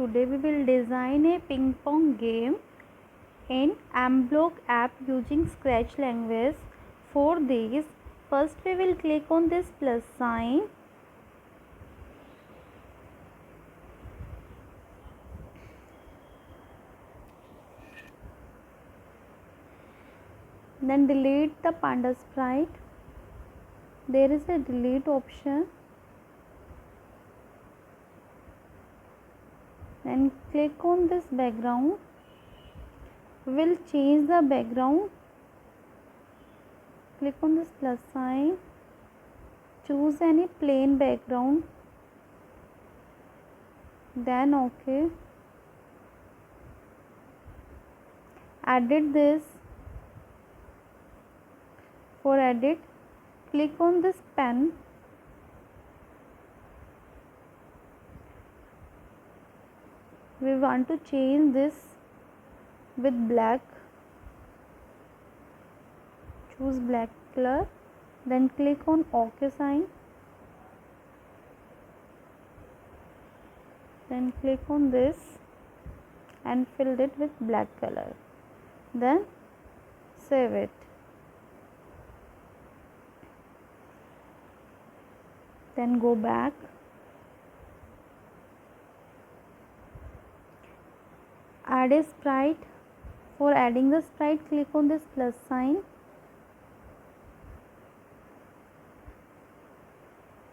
Today we will design a ping pong game in Amblock app using Scratch language. For this, first we will click on this plus sign. Then delete the panda sprite. There is a delete option. Then click on this background. We will change the background. Click on this plus sign. Choose any plain background. Then OK. Edit this. For edit, click on this pen. We want to change this with black. Choose black color. Then click on OK sign. Then click on this and fill it with black color. Then save it. Then go back. Add a sprite. For adding the sprite, click on this plus sign.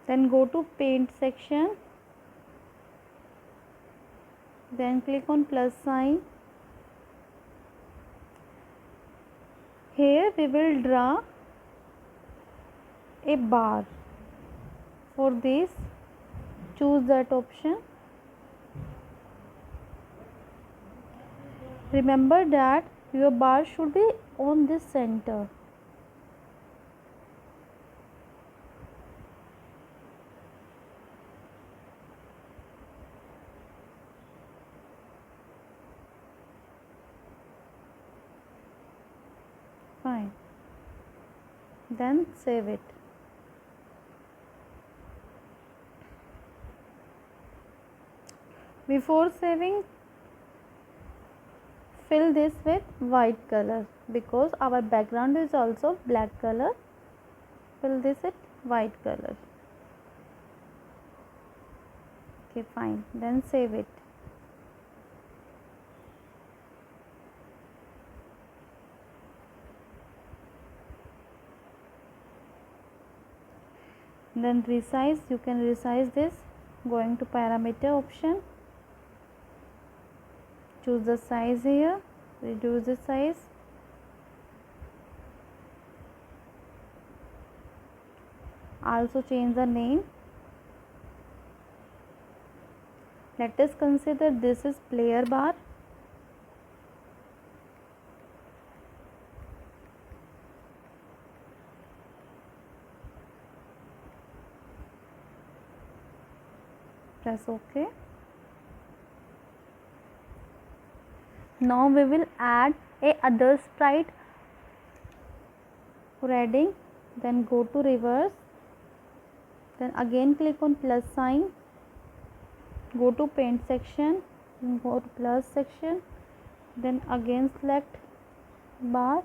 Then go to paint section. Then click on plus sign. Here we will draw a bar. For this, choose that option. Remember that your bar should be on this center. Fine. Then save it. Before saving, fill this with white color because our background is also black color. Fill this with white color. Okay, fine. Then save it. Then resize. You can resize this going to parameter option. Choose the size here, reduce the size. Also change the name. Let us consider this is player bar. Press OK. Now we will add a other sprite. For adding, then go to reverse. Then again click on plus sign. Go to paint section. Then go to plus section. Then again select bar.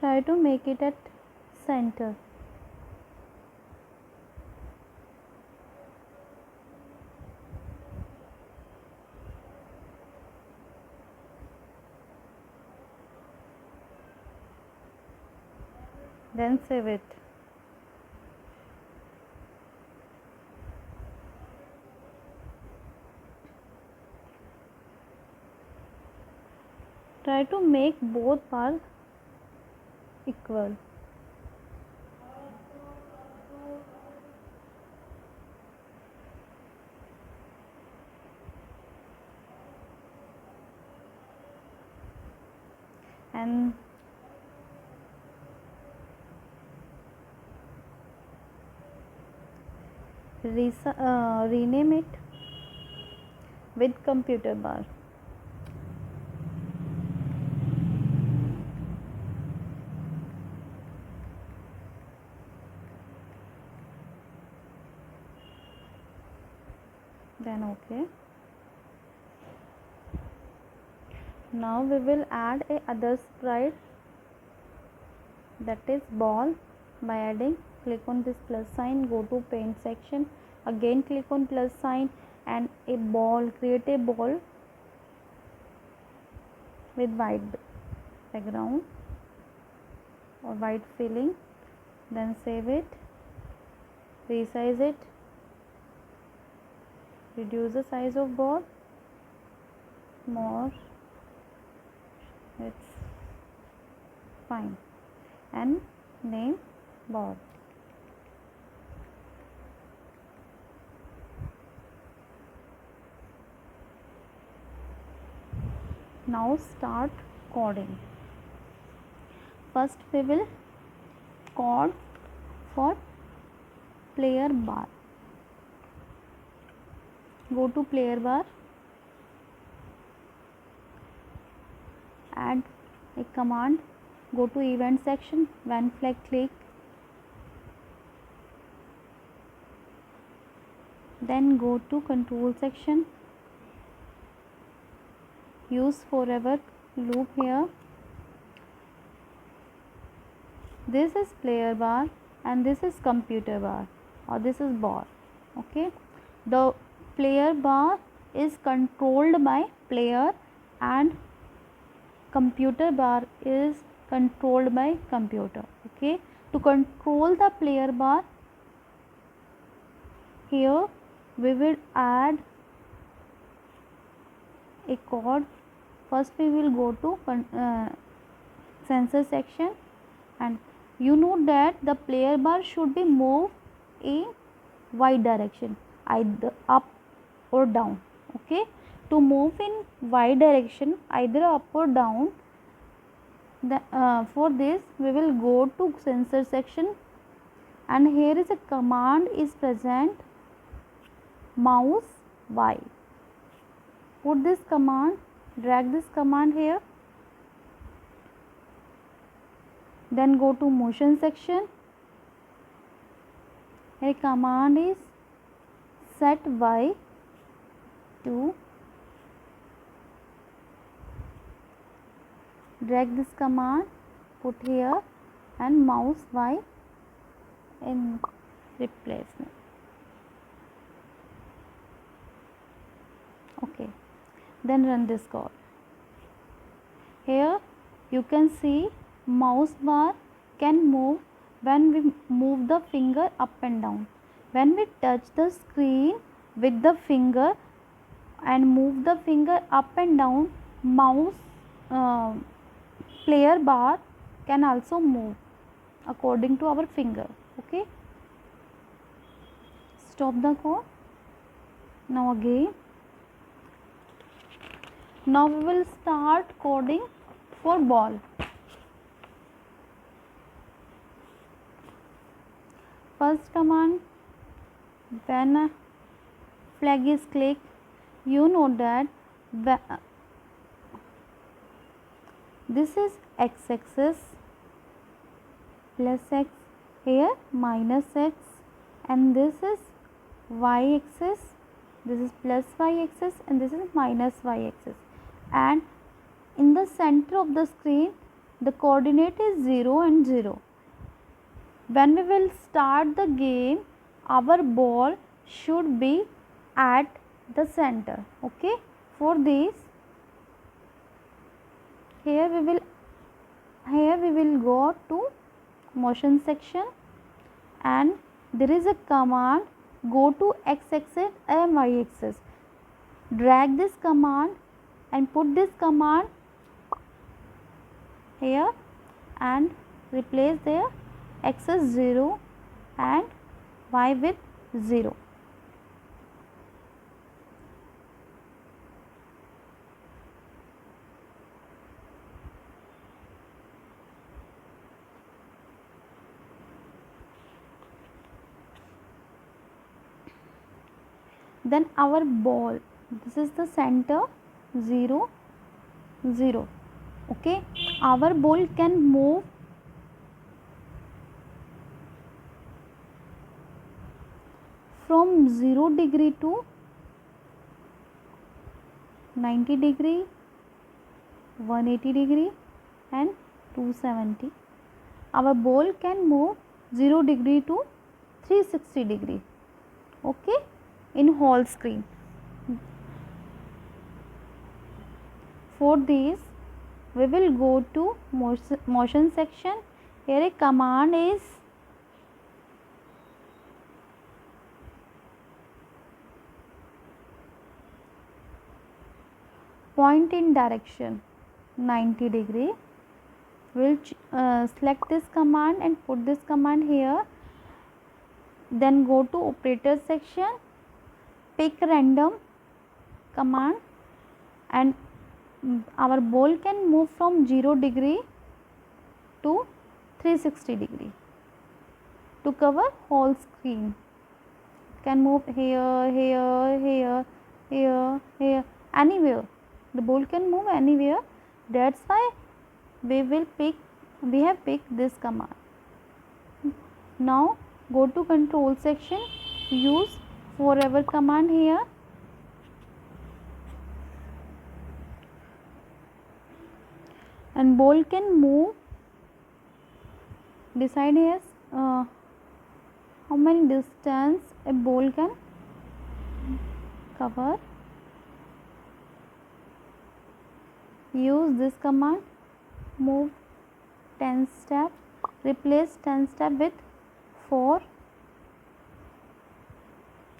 Try to make it at center. Then save it. Try to make both bars equal. And rename it with computer bar. Then okay. Now we will add a other sprite, that is ball, by adding, click on this plus sign, go to paint section, again click on plus sign and a ball, create a ball with white background or white filling. Then save it, resize it, reduce the size of ball more, it's fine, and name ball. Now start coding. First we will code for player bar. Go to player bar, add a command, go to event section, when flag click, then go to control section, use forever loop here. This is player bar and this is computer bar, or this is ball. Okay, the player bar is controlled by player and computer bar is controlled by computer. Okay, to control the player bar, here we will add a code. First we will go to sensor section, and you know that the player bar should be moved in y direction, either up or down. Okay, to move in y direction, either up or down, for this we will go to sensor section, and here is a command is present, mouse y. Put this command, drag this command here, then go to motion section. A command is set y to, drag this command, put here, and mouse y in replacement. Okay, then run this code. Here you can see mouse bar can move when we move the finger up and down. When we touch the screen with the finger and move the finger up and down, mouse player bar can also move according to our finger. Okay, stop the code. Now again, now we will start coding for ball. First command, when a flag is clicked, you know that this is x-axis plus x, here minus x, and this is y-axis, this is plus y-axis, and this is minus y-axis, and in the center of the screen the coordinate is 0 and 0. When we will start the game, our ball should be at the center. Okay, for this, here we will go to motion section, and there is a command, go to x-axis and y-axis, drag this command and put this command here and replace their x is 0 and y with 0. then our ball, this is the center, 0 0. Okay, our ball can move from 0 degree to 90 degree, 180 degree and 270. Our ball can move 0 degree to 360 degree. Okay, in whole screen. For this we will go to motion section. Here a command is point in direction 90 degree. We'll select this command and put this command here. Then go to operator section, pick random command, and our ball can move from 0 degree to 360 degree to cover whole screen. Can move here, here, here, here, here, anywhere. The ball can move anywhere. That's why we have picked this command. Now go to control section, use forever command here. And ball can move, decide here how many distance a ball can cover. Use this command, move 10 step, replace 10 step with 4,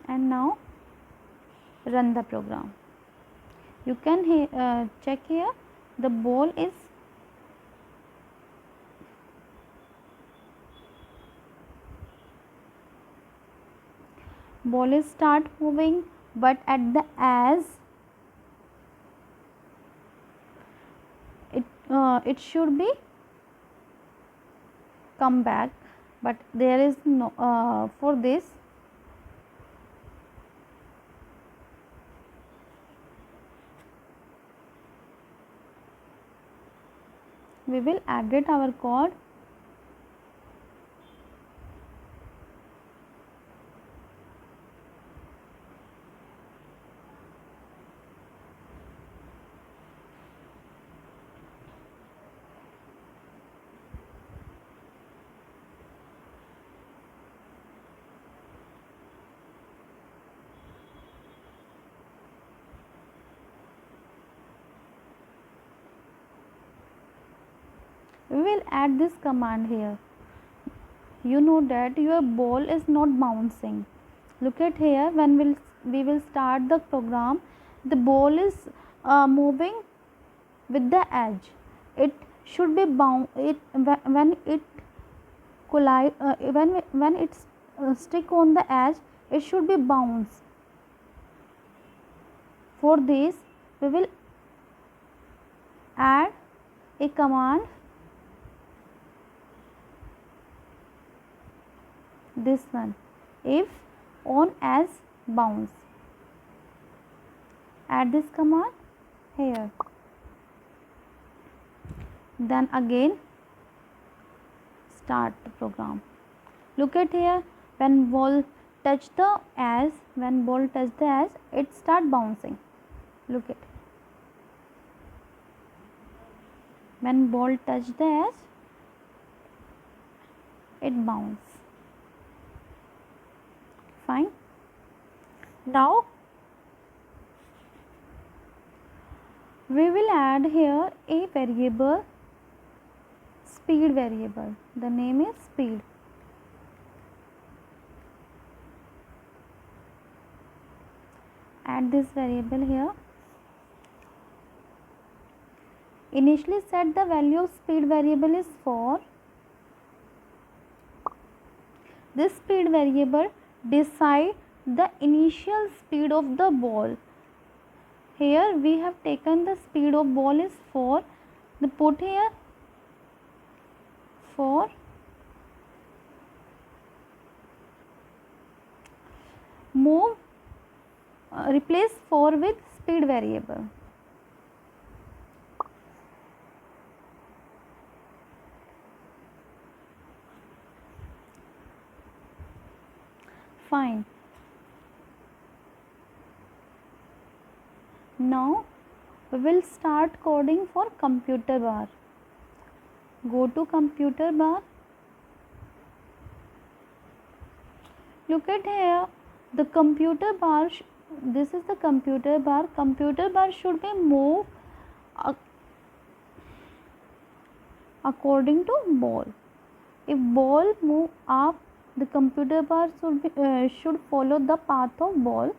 and now run the program. You can check here, the ball is start moving, but at the edge it should be come back, but there is no for this we will edit our code. We will add this command here. You know that your ball is not bouncing. Look at here, when we will start the program, the ball is moving with the edge. It should be bound. When it collide, when it's stick on the edge, it should be bounce. For this we will add a command, this one, if on as bounce. Add this command here. Then again start the program. Look at here, when ball touch the edge, it start bouncing. Look at, when ball touch the edge, it bounce. Fine. Now we will add here a variable, speed variable. The name is speed. Add this variable here. Initially set the value of speed variable is 4. This speed variable decide the initial speed of the ball. Here we have taken the speed of ball is 4. The put here 4. Move replace 4 with speed variable. Fine. Now we will start coding for computer bar. Go to computer bar. Look at here, the computer bar, this is the computer bar. Computer bar should be moved according to ball. If ball move up, the computer bar should follow the path of ball.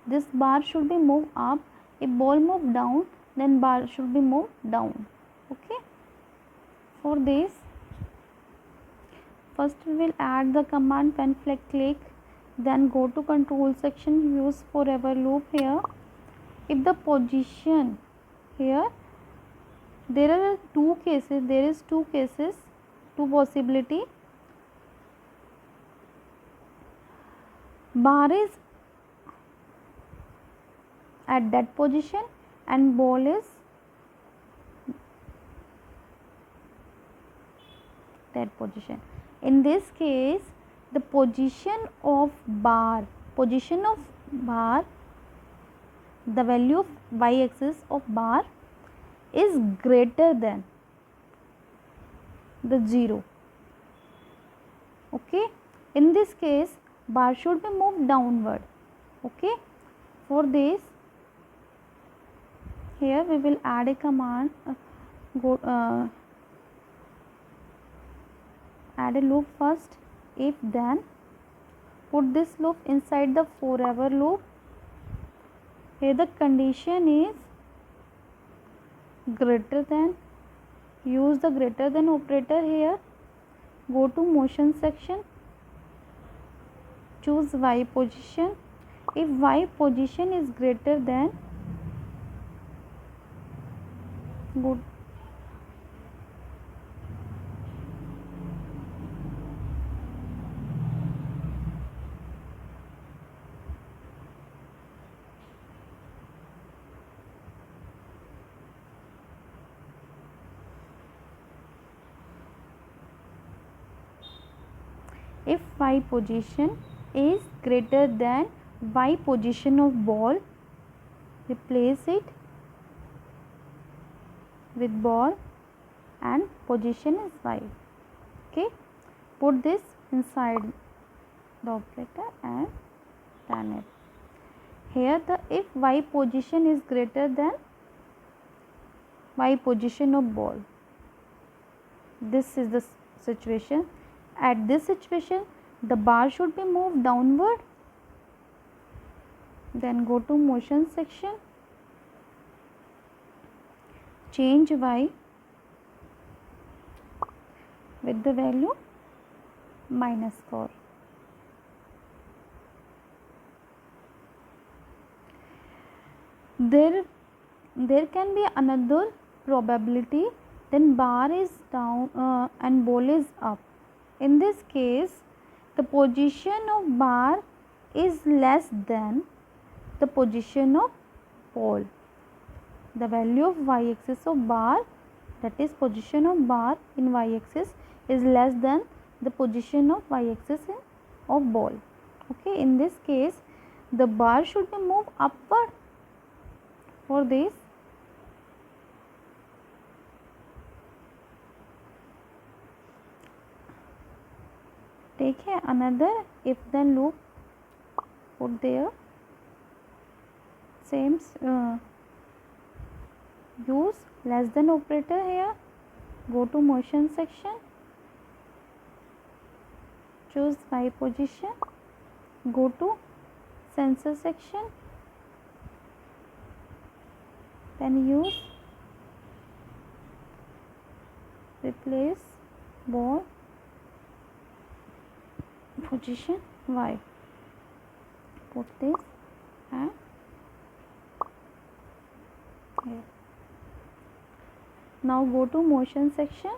This bar should be moved up. If ball move down, then bar should be moved down. Okay. For this, first we will add the command pen click, then go to control section, use forever loop here. If the position here, there are two cases, two possibility. Bar is at that position and ball is that position. In this case, the position of bar, the value of y-axis of bar is greater than the 0. Okay. In this case, bar should be moved downward. Okay. For this, here we will add a command, add a loop first, if then, put this loop inside the forever loop. Here the condition is greater than, use the greater than operator here. Go to motion section, choose y position. If y position is greater than, go if y position is greater than y position of ball, replace it with ball and position is y. Okay, put this inside the operator and done it. Here the if y position is greater than y position of ball, this is the situation. At this situation, the bar should be moved downward. Then go to motion section, change y with the value -4. There can be another probability, then bar is down and ball is up. In this case, the position of bar is less than the position of ball. The value of y-axis of bar, that is position of bar in y-axis, is less than the position of y-axis of ball. Okay, in this case, the bar should be moved upward. For this, take another if then loop, put there, same use less than operator here. Go to motion section, choose y position, go to sensor section, then use replace ball position y, put this and here. Now go to motion section,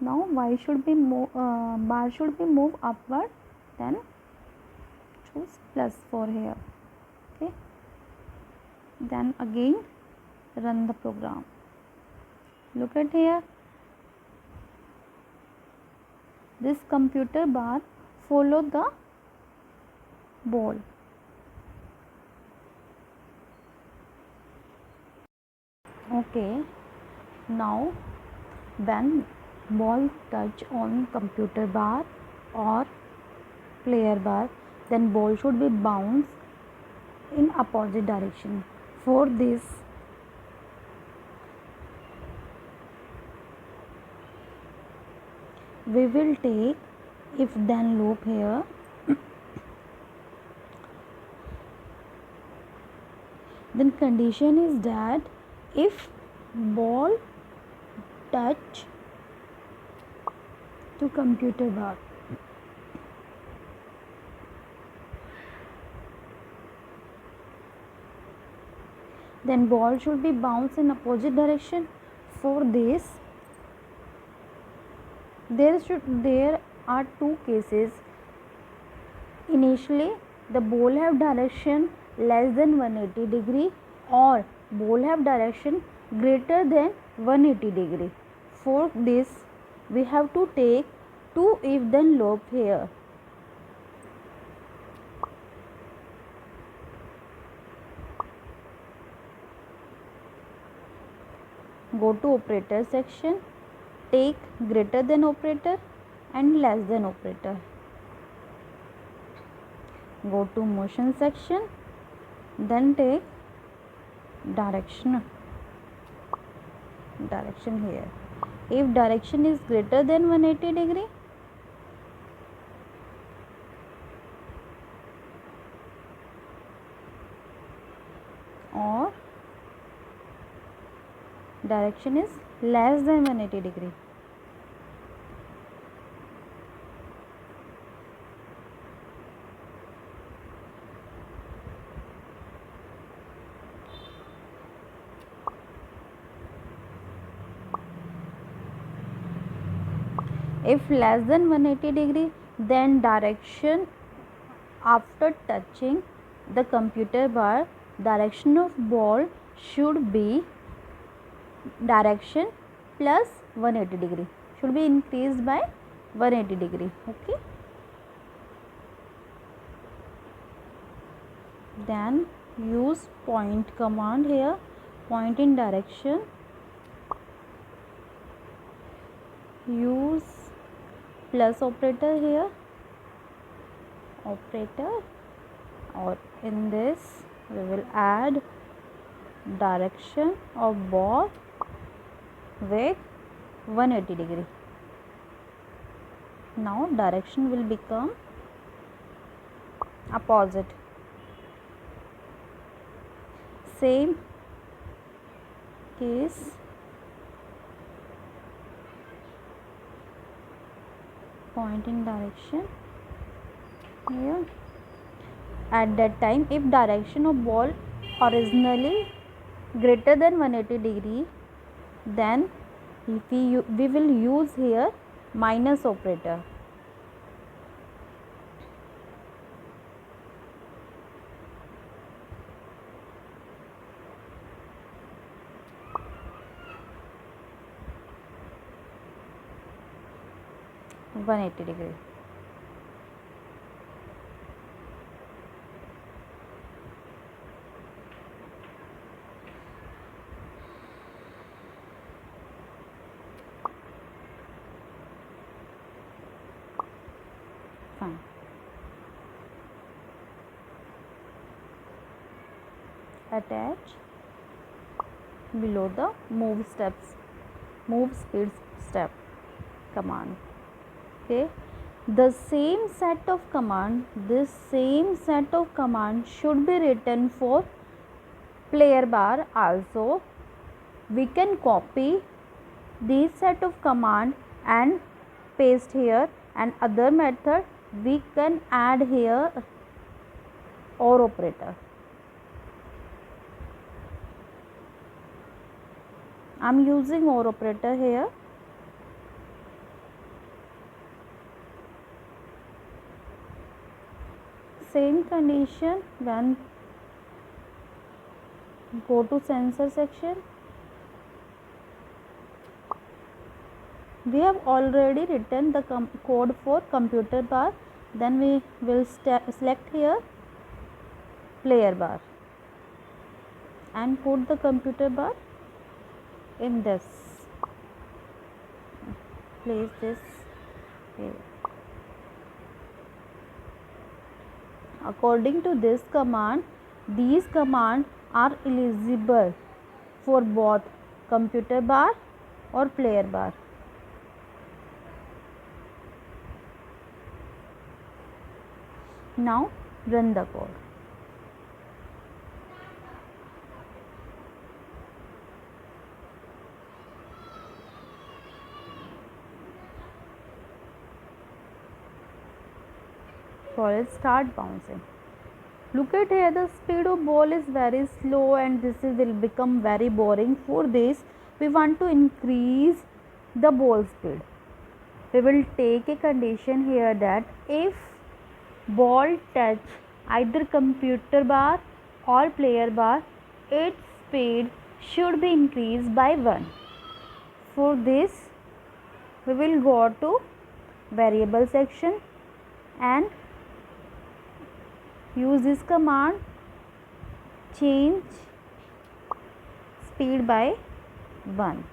Now y should be bar should be moved upward, then choose +4 here. Okay, then again run the program. Look at here, this computer bar follow the ball. Okay, now when ball touch on computer bar or player bar, then ball should be bounced in opposite direction. For this, we will take if then loop here. Then condition is that if ball touch to computer bar, then ball should be bounced in opposite direction. For this, there are two cases. Initially, the ball have direction less than 180 degree or ball have direction greater than 180 degree. For this, we have to take two if then loop here. Go to operator section, take greater than operator and less than operator. Go to motion section, then take direction here. If direction is greater than 180 degree, or direction is less than 180 degree. If less than 180 degree, then direction after touching the computer bar, direction of ball should be direction plus 180 degree, should be increased by 180 degree. Okay, then use point command here, point in direction, use plus operator here, operator, or in this we will add direction of ball with 180 degree. Now direction will become opposite. Same case, point in direction here. At that time, if direction of ball originally greater than 180 degree, then we will use here minus operator. (180 degree). Fine. Attach below the move speed step command. Okay, the same set of command, should be written for player bar also. We can copy this set of command and paste here, and other method we can add here OR operator. I am using OR operator here. same condition, when go to sensor section. We have already written the code for computer bar. Then we will select here player bar and put the computer bar in this. Place this here. According to this command, these commands are eligible for both computer bar or player bar. Now run the code. Ball will start bouncing. Look at here, the speed of ball is very slow and this will become very boring. For this, we want to increase the ball speed. We will take a condition here that if ball touch either computer bar or player bar, its speed should be increased by 1. For this, we will go to variable section and use this command, change speed by 1.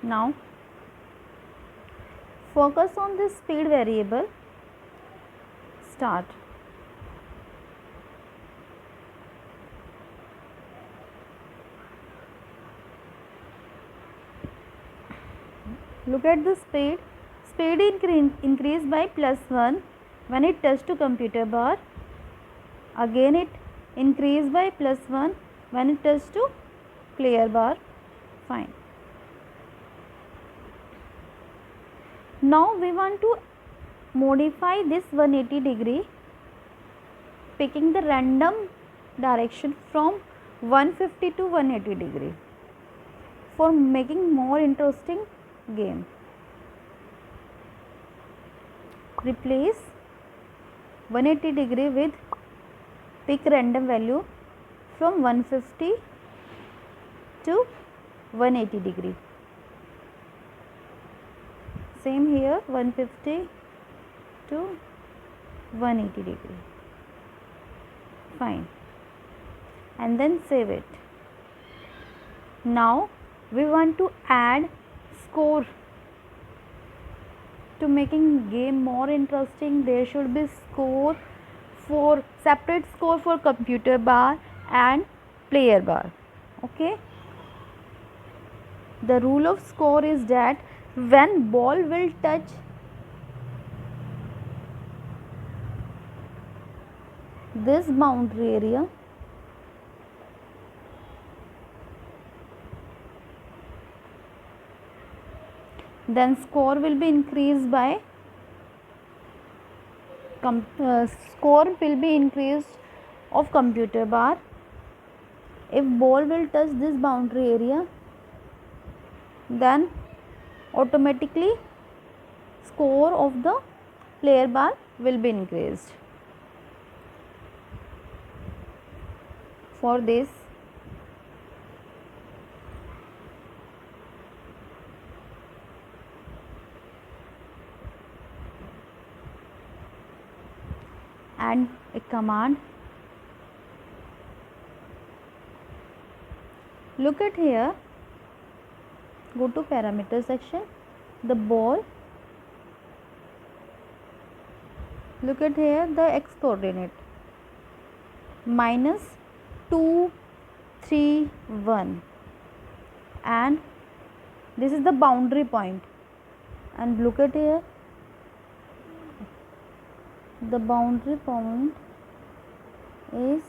Now focus on this speed variable. Start. Look at the speed. Speed increased by +1 when it touched to computer bar. Again it increased by +1 when it touched to player bar. Fine. Now we want to modify this 180 degree, picking the random direction from 150 to 180 degree for making more interesting game. Replace 180 degree with pick random value from 150 to 180 degree. Same here, 150 to 180 degree. Fine. And then save it. Now we want to add score. To making game more interesting, there should be score for separate score for computer bar and player bar. Okay. The rule of score is that when ball will touch this boundary area, then score will be increased by score will be increased of computer bar. If ball will touch this boundary area, then automatically score of the player bar will be increased. For this, add a command. Look at here, go to parameter section, the ball, look at here the x coordinate -2, 3, 1 and this is the boundary point, and look at here the boundary point is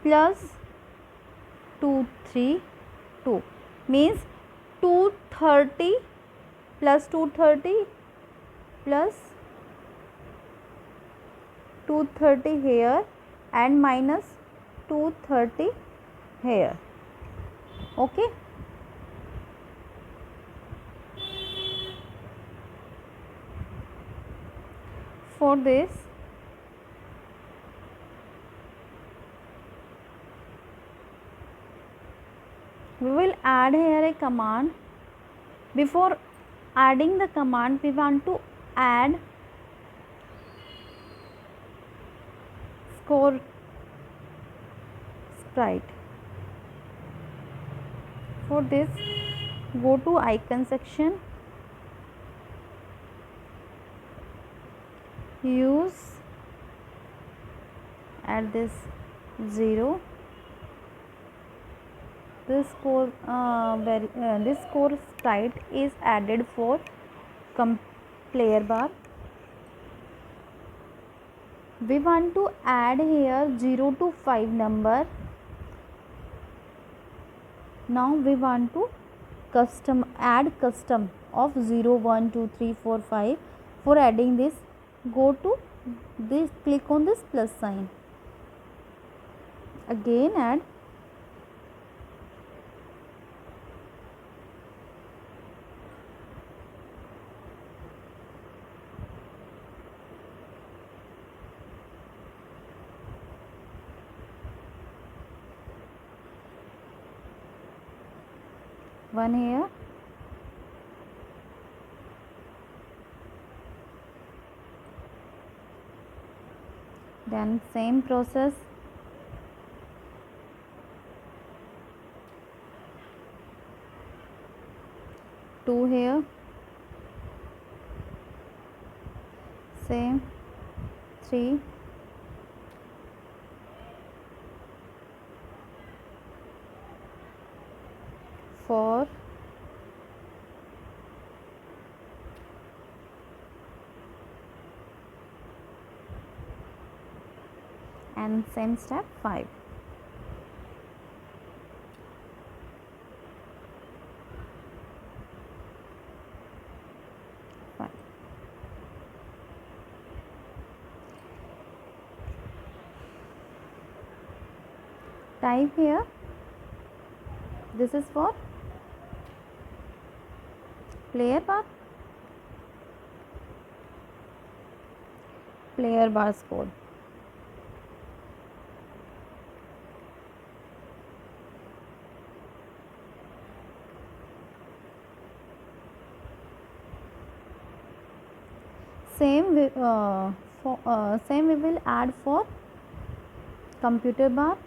+2, 3, 2 means 230 plus 230 plus 230 here and minus 230 here. Okay. for this, we will add here a command. Before adding the command, we want to add score sprite. For this, go to icon section, use, add this 0. This score sprite is added for player bar. We want to add here 0 to 5 number. Now we want to add custom of 0, 1, 2, 3, 4, 5. For adding this, go to this, click on this plus sign. Again add. One here, then same process, two here, same, three, four, and same step 5. Type here, this is for player bar score. Same we will add for computer bar.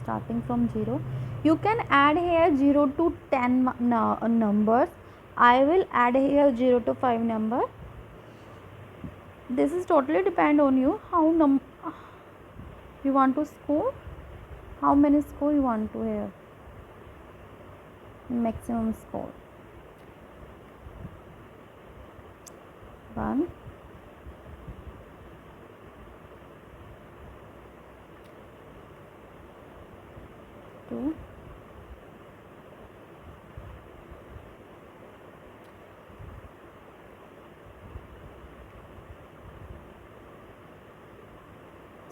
Starting from 0, you can add here 0 to 10 numbers. I will add here 0 to 5 number. This is totally depend on you, how you want to score, how many score you want to have, maximum score. 1, 2,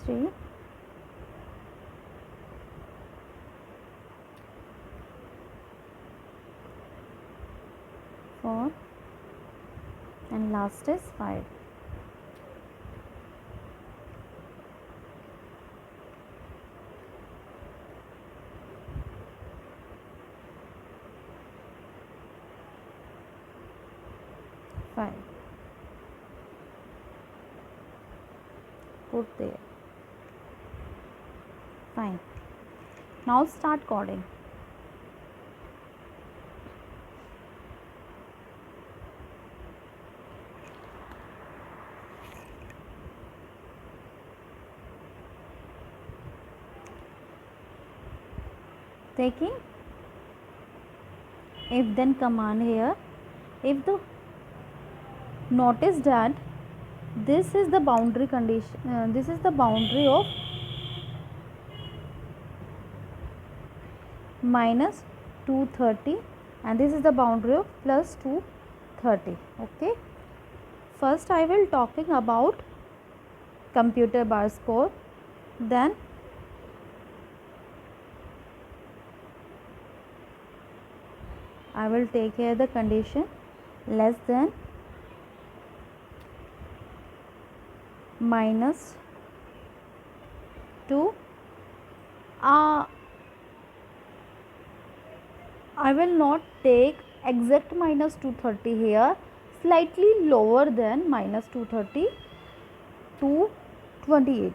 3, 4, and last is 5. Put there. Fine. Now start coding. Taking if then command here, if the notice that this is the boundary condition, this is the boundary of minus 230 and this is the boundary of plus 230. Okay, First I will talking about computer bar score, then I will take here the condition less than minus 2. I will not take exact minus 230 here, slightly lower than minus 230 to 28.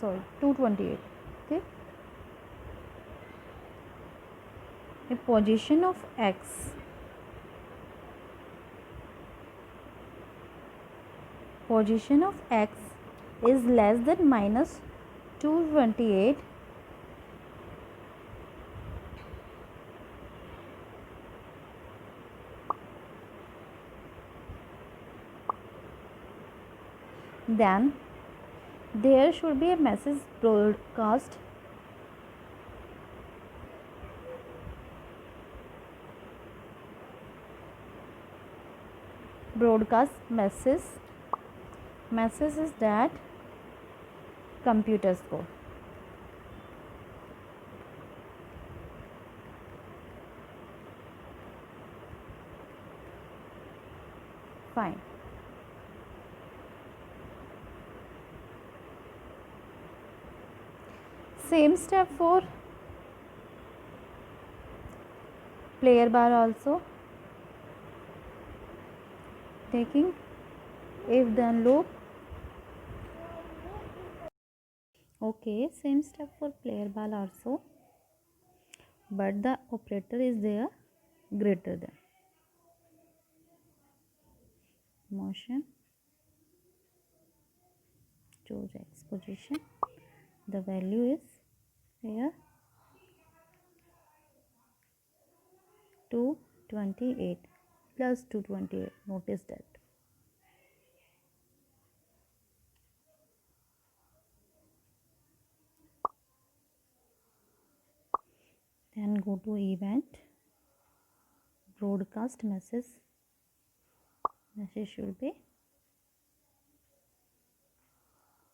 Sorry, 228. Okay. A position of x is less than minus 228, then there should be a message broadcast message is that computer score. Fine. Same step for player bar also. Taking if then loop. Okay, same step for player bar also, but the operator is there greater than. Motion, choose x position, the value is here 228 plus 228. Notice that. Then go to event, broadcast message should be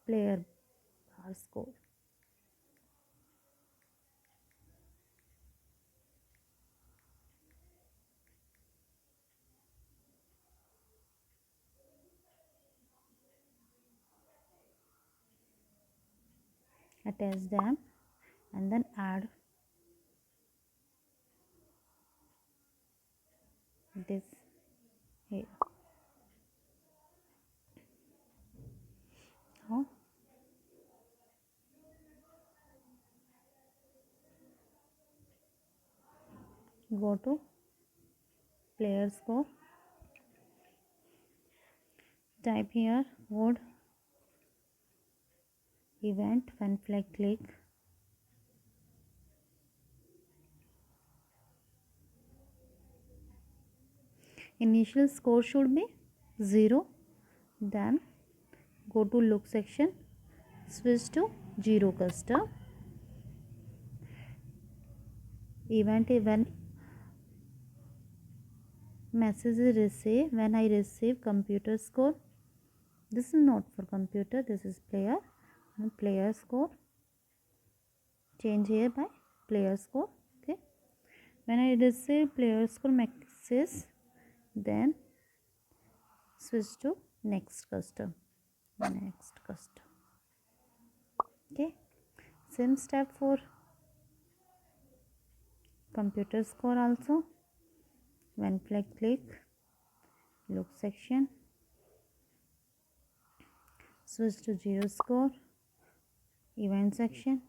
player bar score. Attach them and then add this here. Now go to player score, type here code event when flag click, initial score should be 0, then go to look section, switch to 0 custom, event when message is received, when I receive computer score, this is not for computer, this is player, and player score, change here by player score. Okay, when I receive player score message, then switch to next custom. Okay, same step for computer score also, when flag click, look section, switch to 0 score, event section,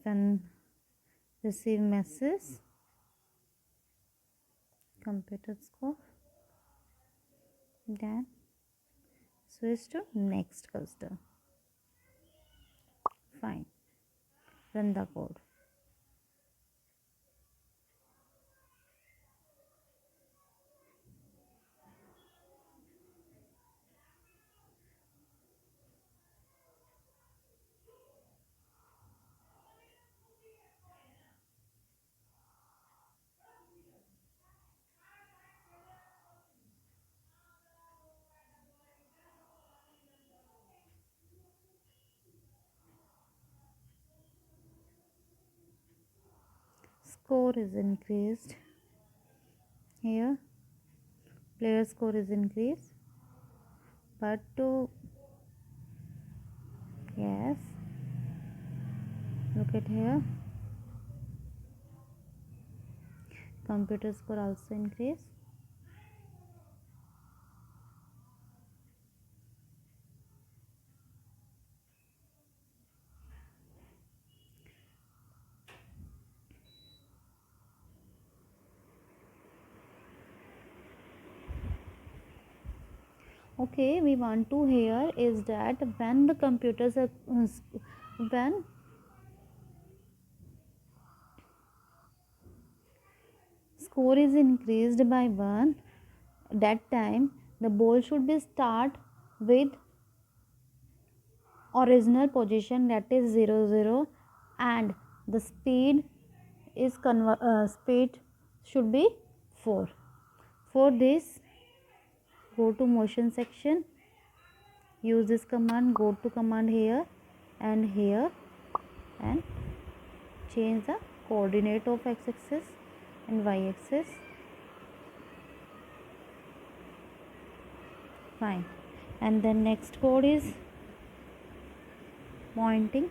when receive message computer score, then switch to next custom. Fine, run the code. score is increased. Here player score is increased, but to yes, look at here, computer score also increased. Okay, we want to hear is that when the computers are when score is increased by 1, that time the ball should be start with original position, that is 0 0, and the speed is speed should be 4. For this, go to motion section, use this command, go to command here, and change the coordinate of x-axis and y-axis. Fine. And then next code is pointing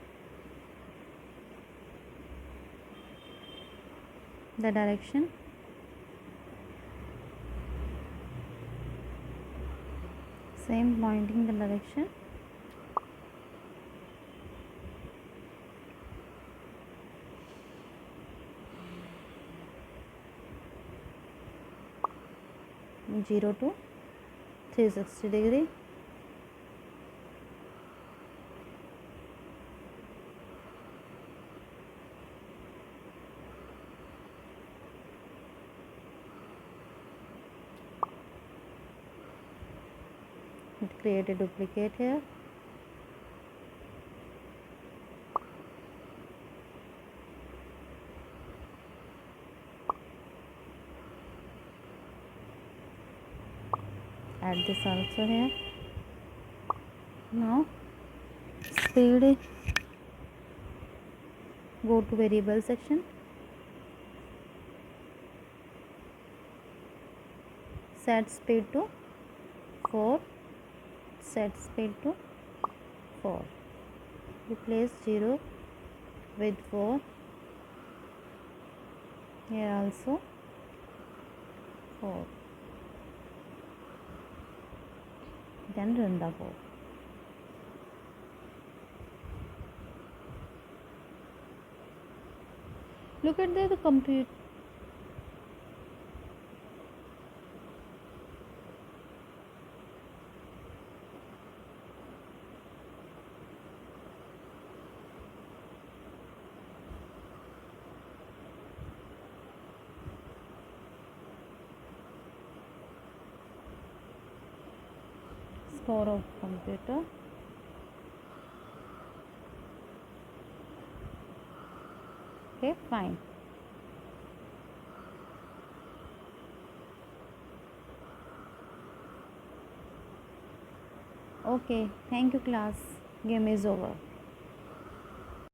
the direction. Same pointing the direction. Zero to 360 degree. It create a duplicate here. Add this also here. Now speed, go to variable section, set speed to 4, set speed to 4, replace 0 with 4, here also 4, then run the code. Look at the computer. Score of computer. Okay, fine. Okay, thank you class. Game is over.